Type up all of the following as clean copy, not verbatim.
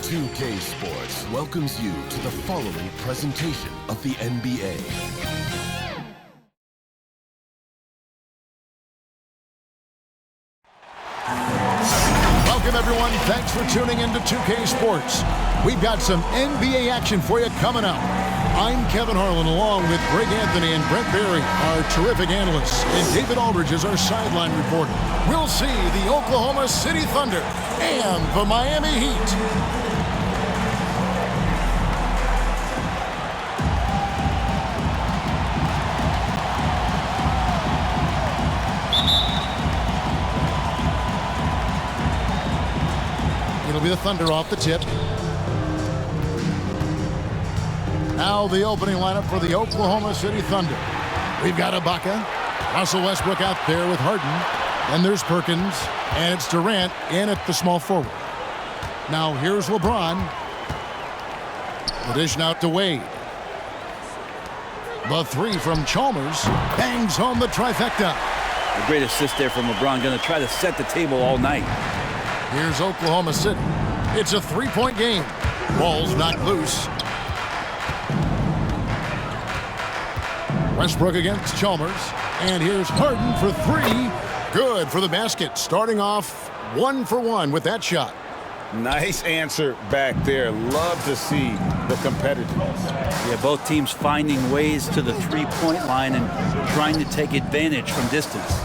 2K Sports welcomes you to the following presentation of the NBA. Welcome, everyone. Thanks for tuning in to 2K Sports. We've got some NBA action for you coming up. I'm Kevin Harlan, along with Greg Anthony and Brent Berry, our terrific analysts, and David Aldridge is our sideline reporter. We'll see the Oklahoma City Thunder and the Miami Heat. It'll be the Thunder off the tip. Now the opening lineup for the Oklahoma City Thunder. We've got Ibaka, Russell Westbrook out there with Harden. Then there's Perkins, and it's Durant in at the small forward. Now here's LeBron. The dish out to Wade. The three from Chalmers bangs home the trifecta. A great assist there from LeBron. Going to try to set the table all night. Here's Oklahoma City. It's a three-point game. Ball's knocked loose. Westbrook against Chalmers. And here's Harden for three. Good for the basket. Starting off 1 for 1 with that shot. Nice answer back there. Love to see the competitiveness. Yeah, both teams finding ways to the three-point line and trying to take advantage from distance.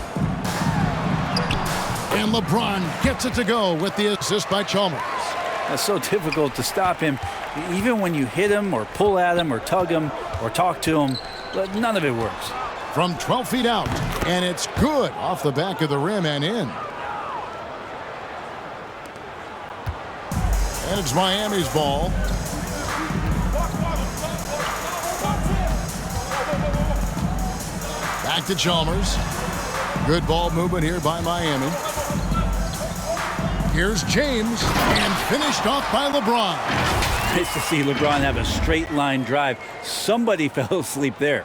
And LeBron gets it to go with the assist by Chalmers. It's so difficult to stop him. Even when you hit him or pull at him or tug him or talk to him, none of it works. From 12 feet out, and it's good off the back of the rim and in. And it's Miami's ball. Back to Chalmers. Good ball movement here by Miami. Here's James, and finished off by LeBron. Nice to see LeBron have a straight line drive. Somebody fell asleep there.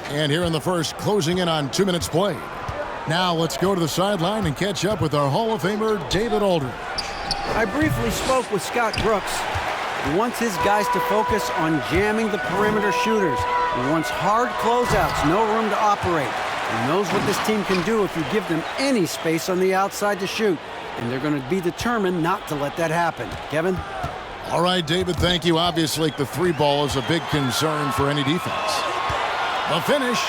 And here in the first, closing in on 2 minutes played. Now let's go to the sideline and catch up with our Hall of Famer, David Aldridge. I briefly spoke with Scott Brooks. He wants his guys to focus on jamming the perimeter shooters. He wants hard closeouts, no room to operate. He knows what this team can do if you give them any space on the outside to shoot. And they're going to be determined not to let that happen. Kevin? All right, David, thank you. Obviously, the three ball is a big concern for any defense. The finish.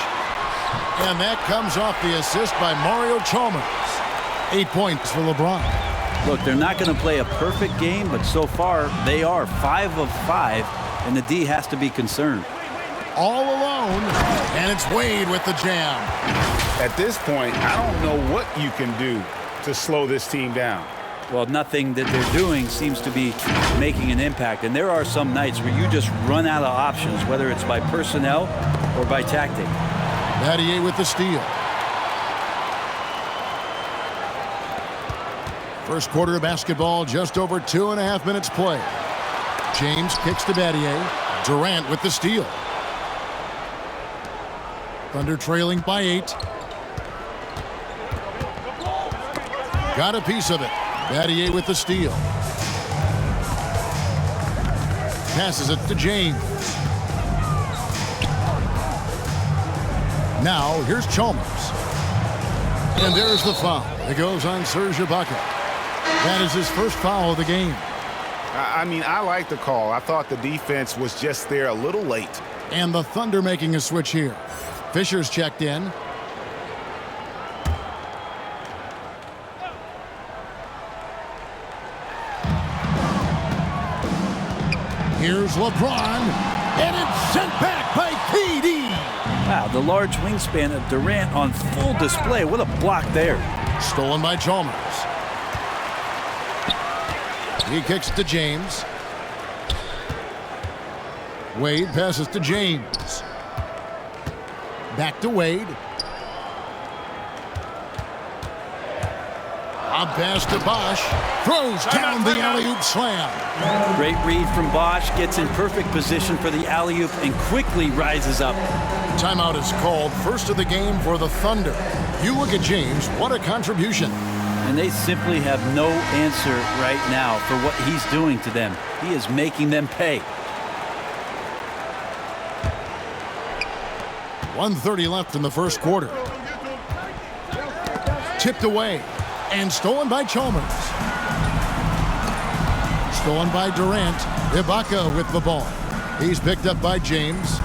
And that comes off the assist by Mario Chalmers. 8 points for LeBron. Look, they're not going to play a perfect game, but so far they are 5 of 5, and the D has to be concerned. All alone, and it's Wade with the jam. At this point, I don't know what you can do to slow this team down. Well, nothing that they're doing seems to be making an impact. And there are some nights where you just run out of options, whether it's by personnel or by tactic. Battier with the steal. First quarter of basketball, just over 2.5 minutes play. James kicks to Battier. Durant with the steal. Thunder trailing by 8. Got a piece of it. Battier with the steal. Passes it to James. Now, here's Chalmers. And there's the foul. It goes on Serge Ibaka. That is his first foul of the game. I mean, I like the call. I thought the defense was just there a little late. And the Thunder making a switch here. Fisher's checked in. Here's LeBron, and it's sent back by KD. Wow, the large wingspan of Durant on full display. What a block there. Stolen by Chalmers. He kicks to James. Wade passes to James. Back to Wade. A pass to Bosh. Throws down the alley-oop slam. Great read from Bosh. Gets in perfect position for the alley-oop and quickly rises up. Timeout is called. First of the game for the Thunder. You look at James. What a contribution. And they simply have no answer right now for what he's doing to them. He is making them pay. 1:30 left in the first quarter. Tipped away and stolen by Chalmers. Stolen by Durant. Ibaka with the ball. He's picked up by James.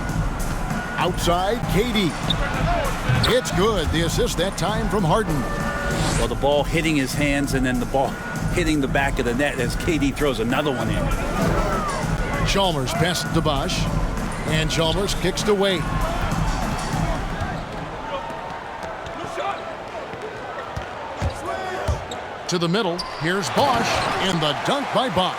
Outside, KD. It's good. The assist that time from Harden. Well, the ball hitting his hands and then the ball hitting the back of the net as KD throws another one in. Chalmers passes to Bosh. And Chalmers kicks to Wade. To the middle. Here's Bosh. And the dunk by Bosh.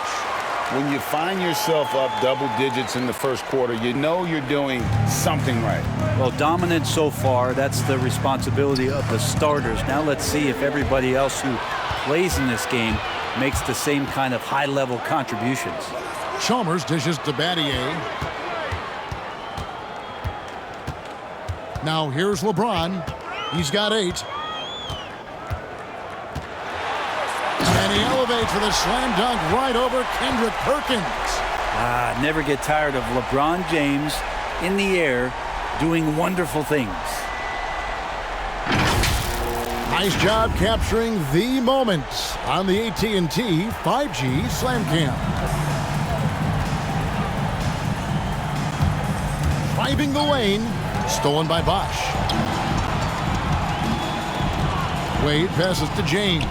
When you find yourself up double digits in the first quarter, you know you're doing something right. Well, dominant so far. That's the responsibility of the starters. Now let's see if everybody else who plays in this game makes the same kind of high-level contributions. Chalmers dishes to Battier. Now here's LeBron. He's got 8. And he elevates with a slam dunk right over Kendrick Perkins. Never get tired of LeBron James in the air doing wonderful things. Nice job capturing the moment on the AT&T 5G Slam Cam. Driving the lane, stolen by Bosh. Wade passes to James.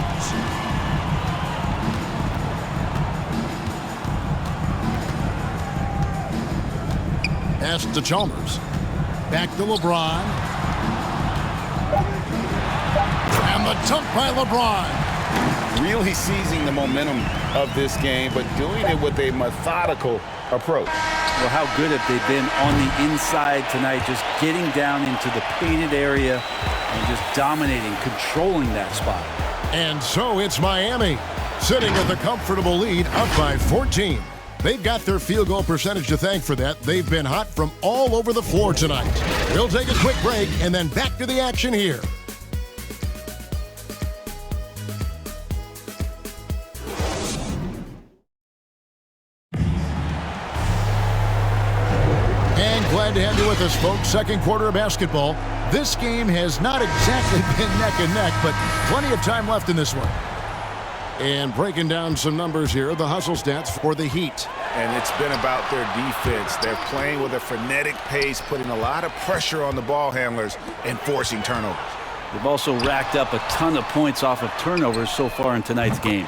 Pass to Chalmers. Back to LeBron. And the dunk by LeBron. Really seizing the momentum of this game, but doing it with a methodical approach. Well, how good have they been on the inside tonight, just getting down into the painted area and just dominating, controlling that spot. And so it's Miami, sitting with a comfortable lead up by 14. They've got their field goal percentage to thank for that. They've been hot from all over the floor tonight. We'll take a quick break and then back to the action here. And glad to have you with us, folks. Second quarter of basketball. This game has not exactly been neck and neck, but plenty of time left in this one. And breaking down some numbers here, the hustle stats for the Heat. And it's been about their defense. They're playing with a frenetic pace, putting a lot of pressure on the ball handlers and forcing turnovers. They've also racked up a ton of points off of turnovers so far in tonight's game.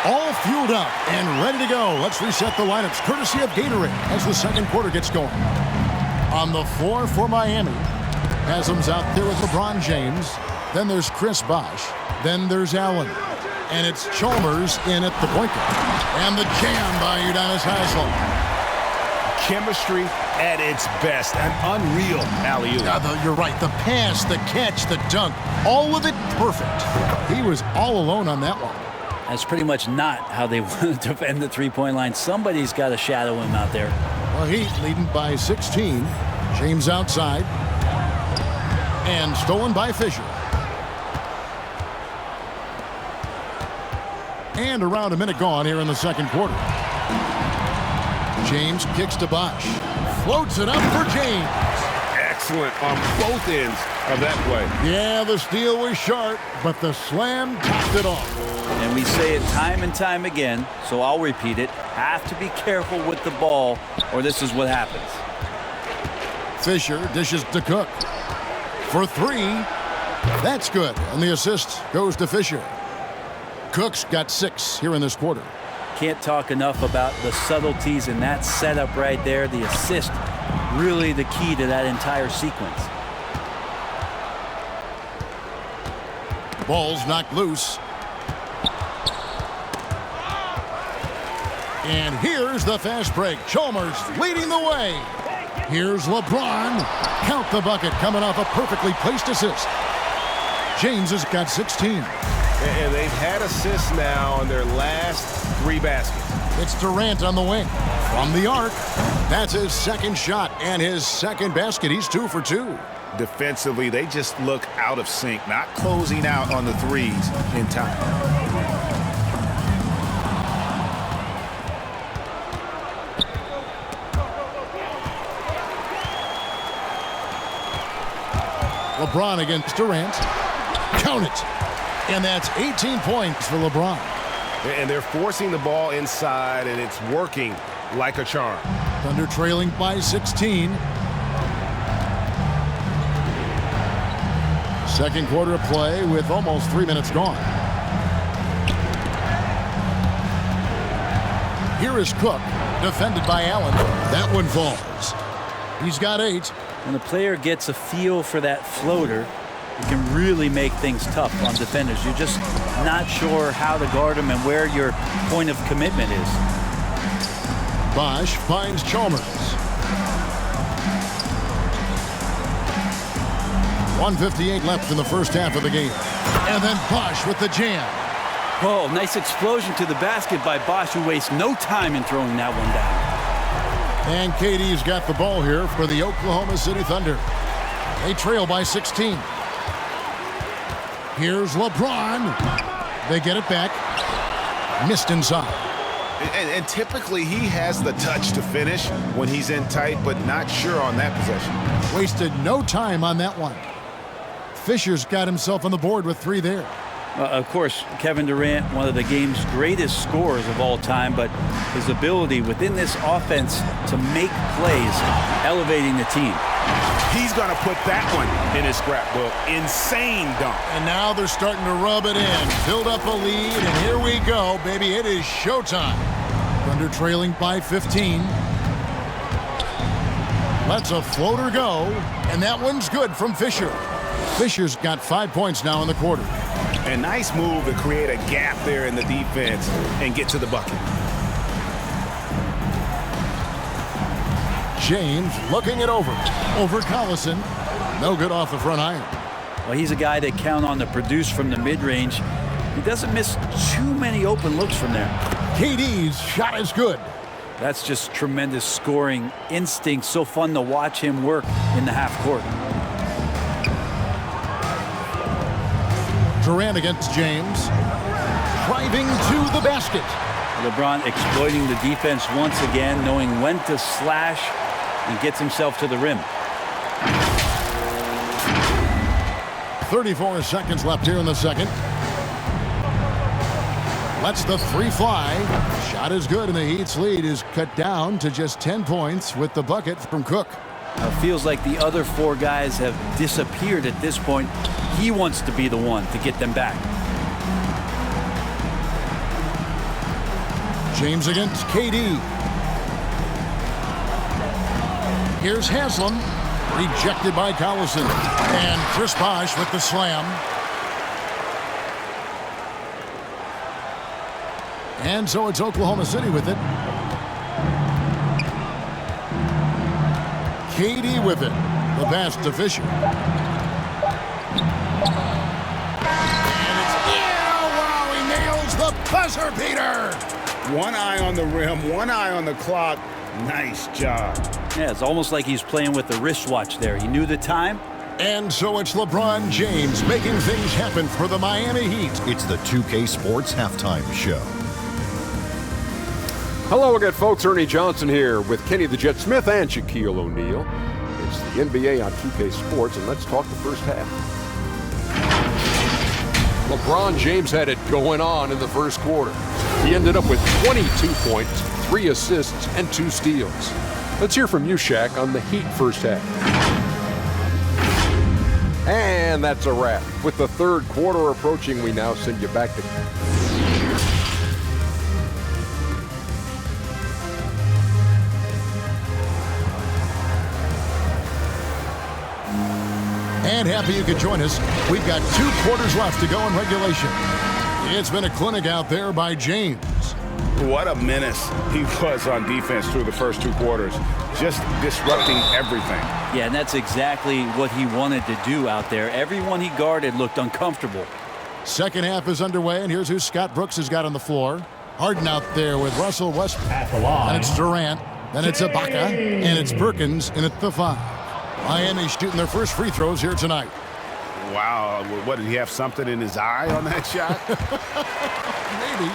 All fueled up and ready to go. Let's reset the lineups courtesy of Gatorade as the second quarter gets going. On the floor for Miami, Haslam's out there with LeBron James. Then there's Chris Bosh. Then there's Allen. And it's Chalmers in at the point guard. And the jam by Udonis Haslem. Chemistry at its best. An unreal alley-oop. You're right. The pass, the catch, the dunk, all of it perfect. He was all alone on that one. That's pretty much not how they want to defend the three-point line. Somebody's got to shadow him out there. Well, Heat leading by 16. James outside. And stolen by Fisher. And around a minute gone here in the second quarter. James kicks to Bosh. Floats it up for James. Excellent on both ends of that play. Yeah, the steal was sharp, but the slam topped it off. And we say it time and time again, so I'll repeat it. Have to be careful with the ball, or this is what happens. Fisher dishes to Cook. For 3. That's good. And the assist goes to Fisher. Cook's got 6 here in this quarter. Can't talk enough about the subtleties in that setup right there. The assist, really the key to that entire sequence. Ball's knocked loose. And here's the fast break. Chalmers leading the way. Here's LeBron. Count the bucket coming off a perfectly placed assist. James has got 16. And they've had assists now on their last 3 baskets. It's Durant on the wing. From the arc. That's his second shot and his second basket. He's 2 for 2. Defensively, they just look out of sync, not closing out on the threes in time. LeBron against Durant. Count it. And that's 18 points for LeBron. And they're forcing the ball inside, and it's working like a charm. Thunder trailing by 16. Second quarter of play with almost 3 minutes gone. Here is Cook, defended by Allen. That one falls. He's got 8. When the player gets a feel for that floater, it can really make things tough on defenders. You're just not sure how to guard them and where your point of commitment is. Bosh finds Chalmers. 1:58 left in the first half of the game. And then Bosh with the jam. Oh, nice explosion to the basket by Bosh, who wastes no time in throwing that one down. And KD's got the ball here for the Oklahoma City Thunder. They trail by 16. Here's LeBron. They get it back. Missed inside. And typically he has the touch to finish when he's in tight, but not sure on that possession. Wasted no time on that one. Fisher's got himself on the board with 3 there. Of course, Kevin Durant, one of the game's greatest scorers of all time, but his ability within this offense to make plays, elevating the team. He's going to put that one in his scrapbook. Insane dunk. And now they're starting to rub it in. Build up a lead, and here we go, baby. It is showtime. Thunder trailing by 15. Lets a floater go, and that one's good from Fisher. Fisher's got 5 points now in the quarter. A nice move to create a gap there in the defense and get to the bucket. James looking it over. Over Collison. No good off the front iron. Well, he's a guy that count on to produce from the mid-range. He doesn't miss too many open looks from there. KD's shot is good. That's just tremendous scoring instinct. So fun to watch him work in the half court. Durant against James. Driving to the basket. LeBron exploiting the defense once again, knowing when to slash, and gets himself to the rim. 34 seconds left here in the second. Lets the 3 fly. Shot is good, and the Heat's lead is cut down to just 10 points with the bucket from Cook. Feels like the other 4 guys have disappeared at this point. He wants to be the one to get them back. James against KD. Here's Haslam. Rejected by Collison. And Chris Bosh with the slam. And so it's Oklahoma City with it. KD with it. The pass to Fisher. And it's, yeah, wow, he nails the buzzer beater. One eye on the rim, one eye on the clock. Nice job. Yeah, it's almost like he's playing with the wristwatch there. He knew the time. And so it's LeBron James making things happen for the Miami Heat. It's the 2K Sports Halftime Show. Hello again, folks. Ernie Johnson here with Kenny the Jet Smith and Shaquille O'Neal. It's the NBA on 2K Sports, and let's talk the first half. LeBron James had it going on in the first quarter. He ended up with 22 points, 3 assists, and 2 steals. Let's hear from you, Shaq, on the Heat first half. And that's a wrap. With the third quarter approaching, we now send you back to... And happy you could join us. We've got 2 quarters left to go in regulation. It's been a clinic out there by James. What a menace he was on defense through the first 2 quarters. Just disrupting everything. Yeah, and that's exactly what he wanted to do out there. Everyone he guarded looked uncomfortable. Second half is underway, and here's who Scott Brooks has got on the floor. Harden out there with Russell Westbrook. And it's Durant. Then it's Ibaka. And it's Perkins in at the 5. Miami's shooting their first free throws here tonight. Wow, what, did he have something in his eye on that shot? Maybe.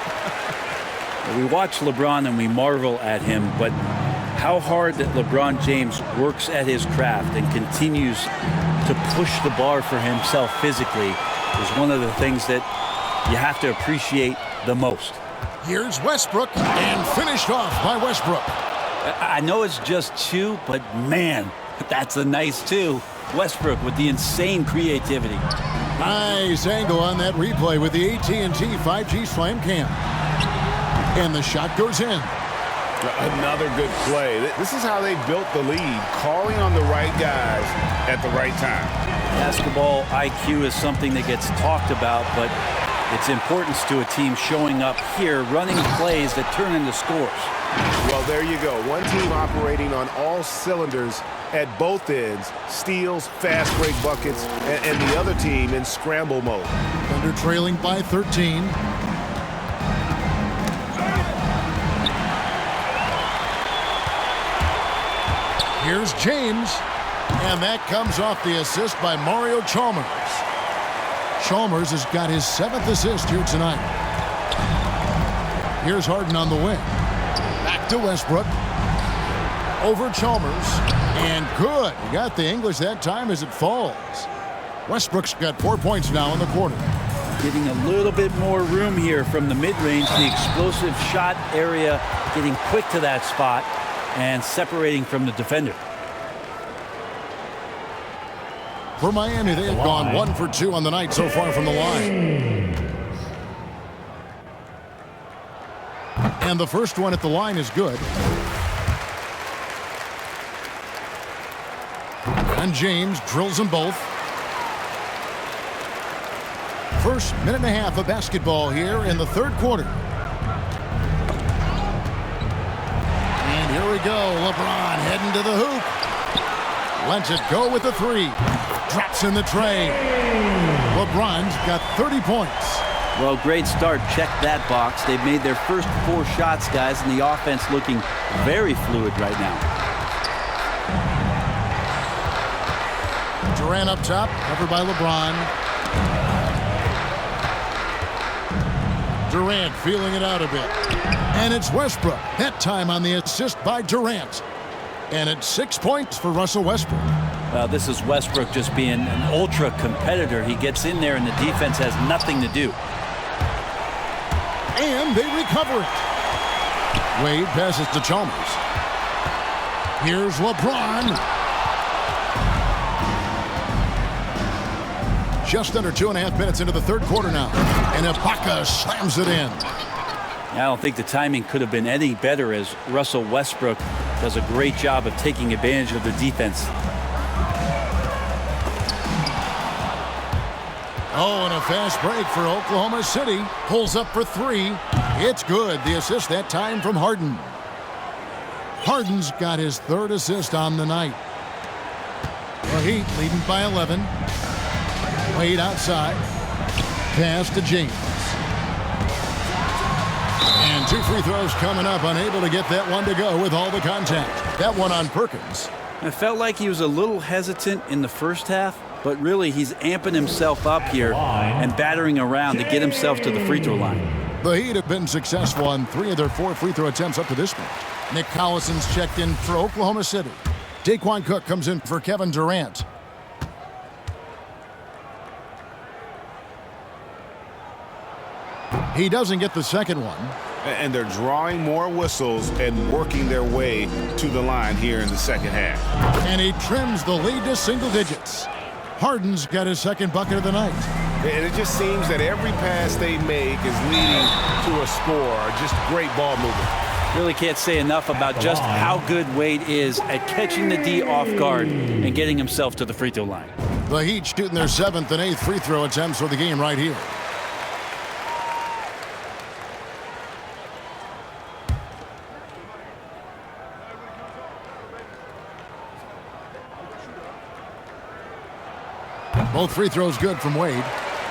We watch LeBron and we marvel at him, but how hard that LeBron James works at his craft and continues to push the bar for himself physically is one of the things that you have to appreciate the most. Here's Westbrook, and finished off by Westbrook. I know it's just 2, but man, that's a nice 2. Westbrook with the insane creativity. Nice angle on that replay with the AT&T 5G Slam Cam. And the shot goes in. Another good play. This is how they built the lead, calling on the right guys at the right time. Basketball IQ is something that gets talked about, but its importance to a team showing up here, running plays that turn into scores. Well, there you go. One team operating on all cylinders at both ends, steals, fast break buckets, and the other team in scramble mode. Thunder trailing by 13. Here's James, and that comes off the assist by Mario Chalmers. Chalmers has got his 7th assist here tonight. Here's Harden on the wing. Back to Westbrook. Over Chalmers. And good. He got the English that time as it falls. Westbrook's got 4 points now in the quarter. Getting a little bit more room here from the mid-range, the explosive shot area, getting quick to that spot and separating from the defender. For Miami, they have gone 1 for 2 on the night so far from the line. And the first one at the line is good. And James drills them both. First minute and a half of basketball here in the third quarter. And here we go. LeBron heading to the hoop. Lets it go with the 3. Drops in the tray. LeBron's got 30 points. Well, great start. Check that box. They've made their first 4 shots, guys, and the offense looking very fluid right now. Durant up top, covered by LeBron. Durant feeling it out a bit. And it's Westbrook. That time on the assist by Durant. And it's 6 points for Russell Westbrook. Well, this is Westbrook just being an ultra competitor. He gets in there and the defense has nothing to do. And they recover it. Wade passes to Chalmers. Here's LeBron. Just under 2.5 minutes into the third quarter now. And Ibaka slams it in. I don't think the timing could have been any better as Russell Westbrook does a great job of taking advantage of the defense. Oh, and a fast break for Oklahoma City. Pulls up for 3. It's good. The assist that time from Harden. Harden's got his 3rd assist on the night. The Heat leading by 11. Wade outside. Pass to James. And 2 free throws coming up. Unable to get that one to go with all the contact. That one on Perkins. It felt like he was a little hesitant in the first half, but really he's amping himself up here and battering around to get himself to the free throw line. The Heat have been successful on 3 of their 4 free throw attempts up to this point. Nick Collison's checked in for Oklahoma City. Daquan Cook comes in for Kevin Durant. He doesn't get the second one. And they're drawing more whistles and working their way to the line here in the second half. And he trims the lead to single digits. Harden's got his 2nd bucket of the night. And it just seems that every pass they make is leading to a score. Just great ball movement. Really can't say enough about just how good Wade is at catching the D off guard and getting himself to the free throw line. The Heat shooting their 7th and 8th free throw attempts for the game right here. Both free throws good from Wade.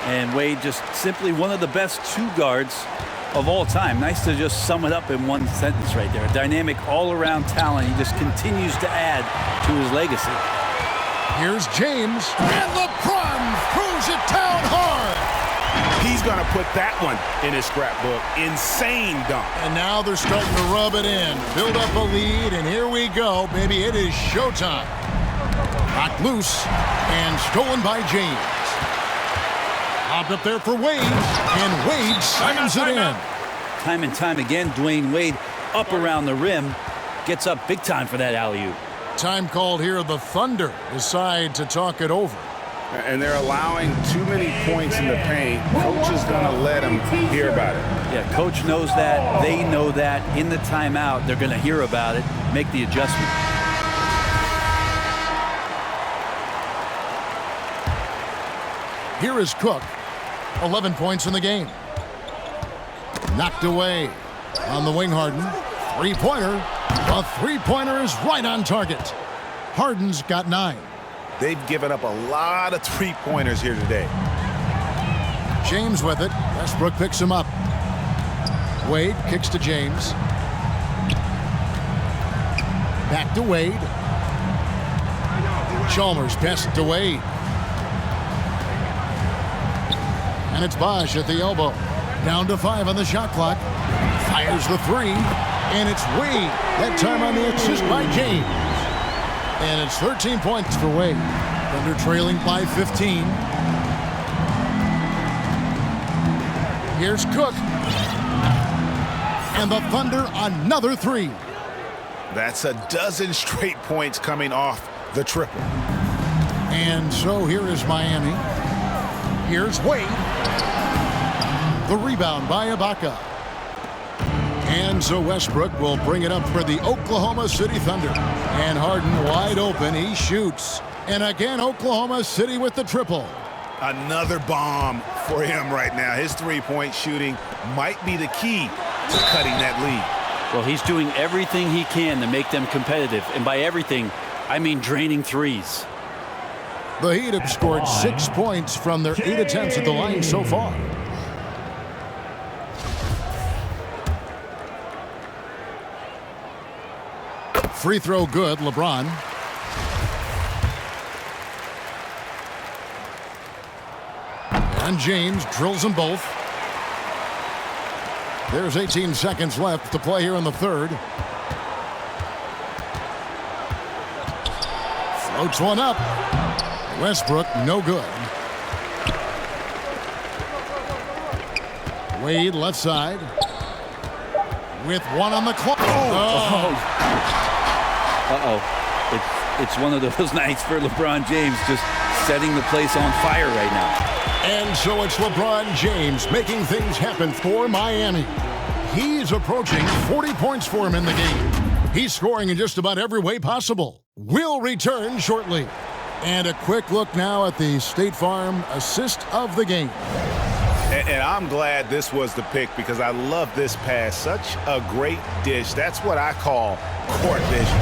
And Wade just simply one of the best 2 guards of all time. Nice to just sum it up in one sentence right there. A dynamic all-around talent. He just continues to add to his legacy. Here's James, and LeBron throws it down hard. He's going to put that one in his scrapbook. Insane dunk. And now they're starting to rub it in, build up a lead, and here we go, baby. It is showtime. Knocked loose and stolen by James. Popped up there for Wade, and Wade slams it in. Time and time again, Dwyane Wade up around the rim, gets up big time for that alley-oop. Time called here. The Thunder decide to talk it over. And they're allowing too many points in the paint. Coach is going to let them hear about it. Yeah, coach knows that. They know that. In the timeout, they're going to hear about it, make the adjustment. Here is Cook. 11 points in the game. Knocked away on the wing, Harden. Three-pointer. The three-pointer is right on target. Harden's got 9. They've given up a lot of three-pointers here today. James with it. Westbrook picks him up. Wade kicks to James. Back to Wade. Chalmers passes to Wade. And it's Bosh at the elbow. Down to 5 on the shot clock. Fires the 3. And it's Wade. That time on the assist by James. And it's 13 points for Wade. Thunder trailing by 15. Here's Cook. And the Thunder another 3. That's a dozen straight points coming off the triple. And so here is Miami. Here's Wade. The rebound by Ibaka. And so Westbrook will bring it up for the Oklahoma City Thunder. And Harden wide open. He shoots. And again, Oklahoma City with the triple. Another bomb for him right now. His three-point shooting might be the key to cutting that lead. Well, he's doing everything he can to make them competitive. And by everything, I mean draining threes. The Heat have scored 6 points from their 8 attempts at the line so far. Free throw good, LeBron. And James drills them both. There's 18 seconds left to play here in the third. Floats one up. Westbrook, no good. Wade left side. With 1 on the clock. It's one of those nights for LeBron James, just setting the place on fire right now. And so it's LeBron James making things happen for Miami. He's approaching 40 points for him in the game. He's scoring in just about every way possible. We'll return shortly. And a quick look now at the State Farm assist of the game. And I'm glad this was the pick because I love this pass. Such a great dish. That's what I call court vision.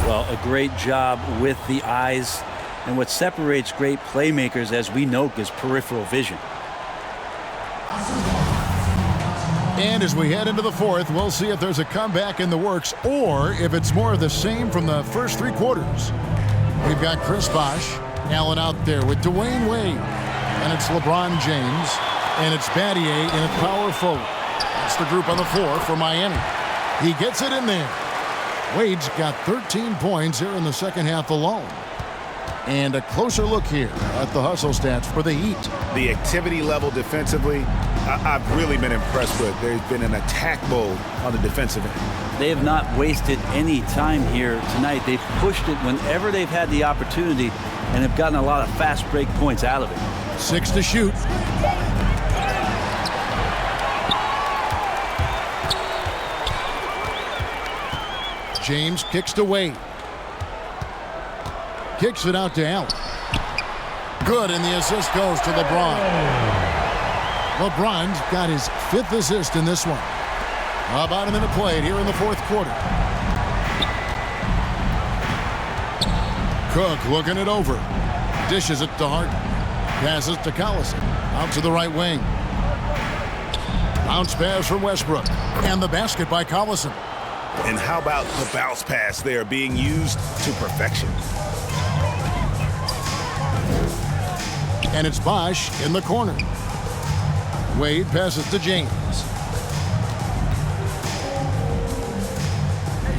Well, a great job with the eyes. And what separates great playmakers, as we know, is peripheral vision. And as we head into the fourth, we'll see if there's a comeback in the works or if it's more of the same from the first 3 quarters. We've got Chris Bosh, Allen out there with Dwyane Wade. And it's LeBron James. And it's Battier in a power forward. That's the group on the floor for Miami. He gets it in there. Wade's got 13 points here in the second half alone. And a closer look here at the hustle stats for the Heat. The activity level defensively, I've really been impressed with. There's been an attack mode on the defensive end. They have not wasted any time here tonight. They've pushed it whenever they've had the opportunity and have gotten a lot of fast break points out of it. 6 to shoot. James kicks to Wade. Kicks it out to Allen. Good, and the assist goes to LeBron. LeBron's got his 5th assist in this one. About a minute played here in the fourth quarter. Cook looking it over. Dishes it to Harden. Passes to Collison. Out to the right wing. Bounce pass from Westbrook. And the basket by Collison. And how about the bounce pass there being used to perfection? And it's Bosh in the corner. Wade passes to James.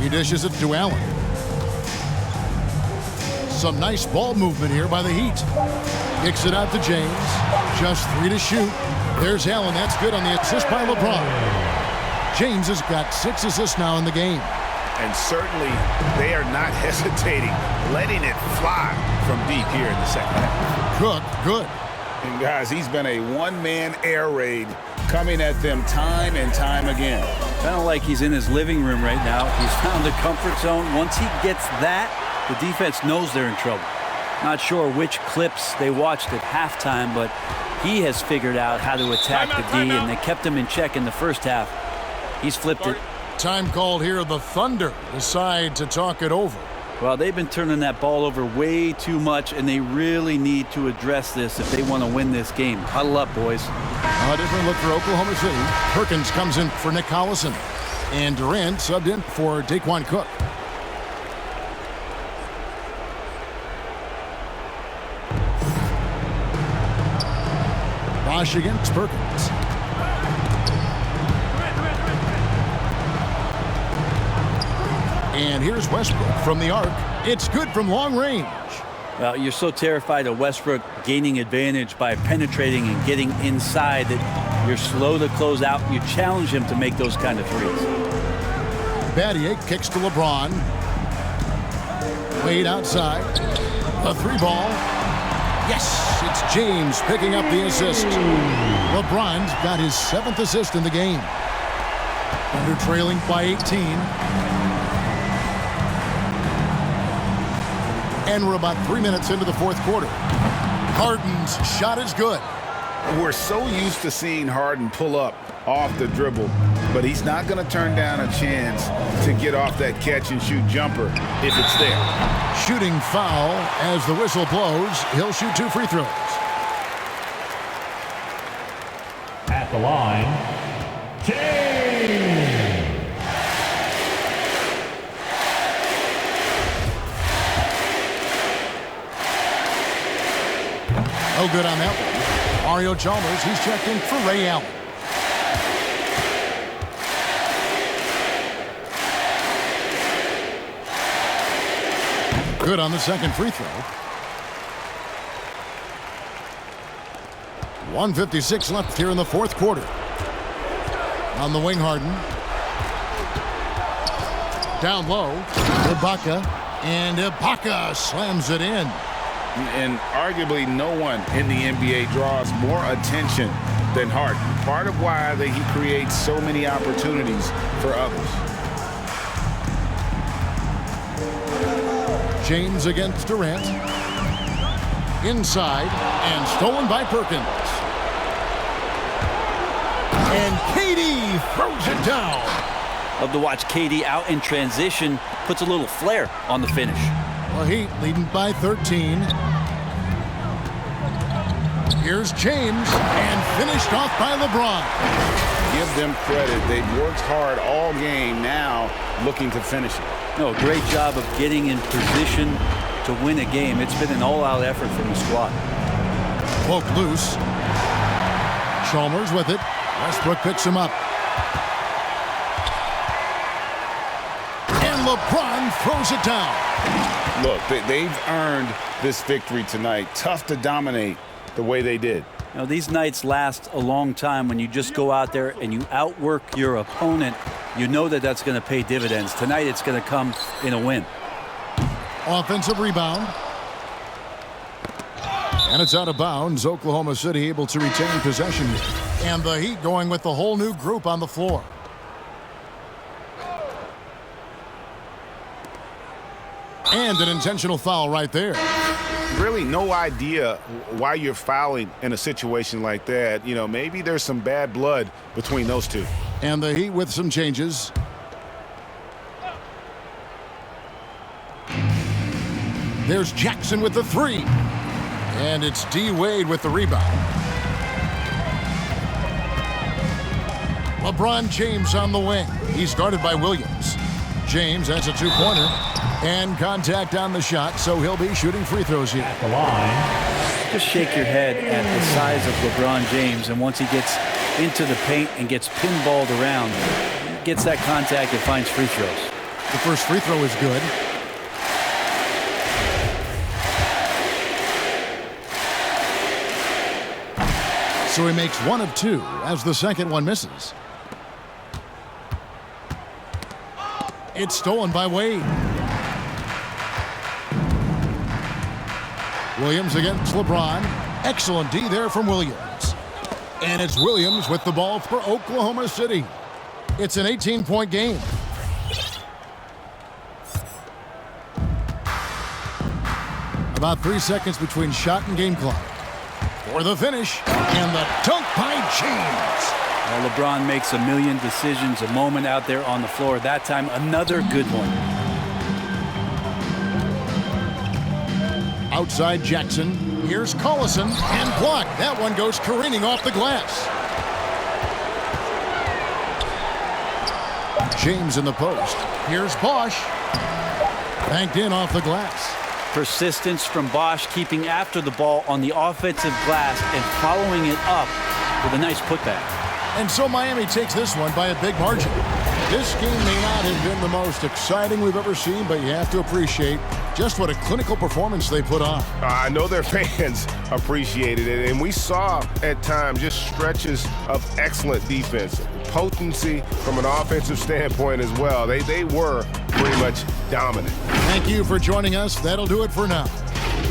He dishes it to Allen. Some nice ball movement here by the Heat. Kicks it out to James. Just 3 to shoot. There's Allen. That's good on the assist by LeBron. James has got 6 assists now in the game. And certainly they are not hesitating, letting it fly from deep here in the second half. Cook, good. And guys, he's been a one-man air raid coming at them time and time again. Kind of like he's in his living room right now. He's found the comfort zone. Once he gets that, the defense knows they're in trouble. Not sure which clips they watched at halftime, but he has figured out how to attack the D, and they kept him in check in the first half. He's flipped it. Time called here. The Thunder decide to talk it over. Well, they've been turning that ball over way too much, and they really need to address this if they want to win this game. Huddle up, boys. A different look for Oklahoma City. Perkins comes in for Nick Collison. And Durant subbed in for Daquan Cook. Bosh against Perkins. And here's Westbrook from the arc. It's good from long range. Well, you're so terrified of Westbrook gaining advantage by penetrating and getting inside that you're slow to close out. You challenge him to make those kind of threes. Battier kicks to LeBron. Wade outside. A 3-ball. Yes, it's James picking up the assist. LeBron's got his 7th assist in the game. Under trailing by 18. And we're about 3 minutes into the fourth quarter. Harden's shot is good. We're so used to seeing Harden pull up off the dribble, but he's not going to turn down a chance to get off that catch-and-shoot jumper if it's there. Shooting foul as the whistle blows. He'll shoot 2 free throws. At the line, James. No good on that one. Mario Chalmers, he's checked in for Ray Allen. Good on the second free throw. 1:56 left here in the fourth quarter. On the wing, Harden. Down low, Ibaka. And Ibaka slams it in. And arguably no one in the NBA draws more attention than Harden. Part of why he creates so many opportunities for others. James against Durant. Inside and stolen by Perkins. And KD throws it down. Love to watch KD out in transition. Puts a little flair on the finish. Well, Heat leading by 13. Here's James, and finished off by LeBron. Give them credit. They've worked hard all game, now looking to finish it. No, great job of getting in position to win a game. It's been an all-out effort from the squad. Poke loose. Chalmers with it. Westbrook picks him up. And LeBron throws it down. Look, they've earned this victory tonight. Tough to dominate the way they did. Now, these nights last a long time when you just go out there and you outwork your opponent. You know that that's going to pay dividends. Tonight, it's going to come in a win. Offensive rebound. And it's out of bounds. Oklahoma City able to retain possession. And the Heat going with the whole new group on the floor. And an intentional foul right there. Really no idea why you're fouling in a situation like that. You know, maybe there's some bad blood between those two. And the Heat with some changes. There's Jackson with the 3. And it's D. Wade with the rebound. LeBron James on the wing. He's guarded by Williams. James has a 2-pointer. And contact on the shot, so he'll be shooting free throws here. At the line, Just shake your head at the size of LeBron James, and once he gets into the paint and gets pinballed around, gets that contact and finds free throws. The first free throw is good. So he makes 1 of 2 as the second one misses. It's stolen by Wade. Williams against LeBron. Excellent D there from Williams. And it's Williams with the ball for Oklahoma City. It's an 18-point game. About 3 seconds between shot and game clock. For the finish, and the dunk by James. Well, LeBron makes a million decisions a moment out there on the floor. That time, another good one. Outside Jackson. Here's Collison and blocked. That one goes careening off the glass. James in the post. Here's Bosh. Banked in off the glass. Persistence from Bosh, keeping after the ball on the offensive glass and following it up with a nice putback. And so Miami takes this one by a big margin. This game may not have been the most exciting we've ever seen, but you have to appreciate just what a clinical performance they put on. I know their fans appreciated it, and we saw at times just stretches of excellent defense. Potency from an offensive standpoint as well. They were pretty much dominant. Thank you for joining us. That'll do it for now.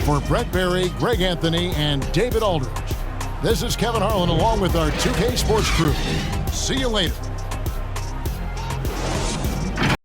For Brett Berry, Greg Anthony, and David Aldridge, this is Kevin Harlan along with our 2K Sports crew. See you later.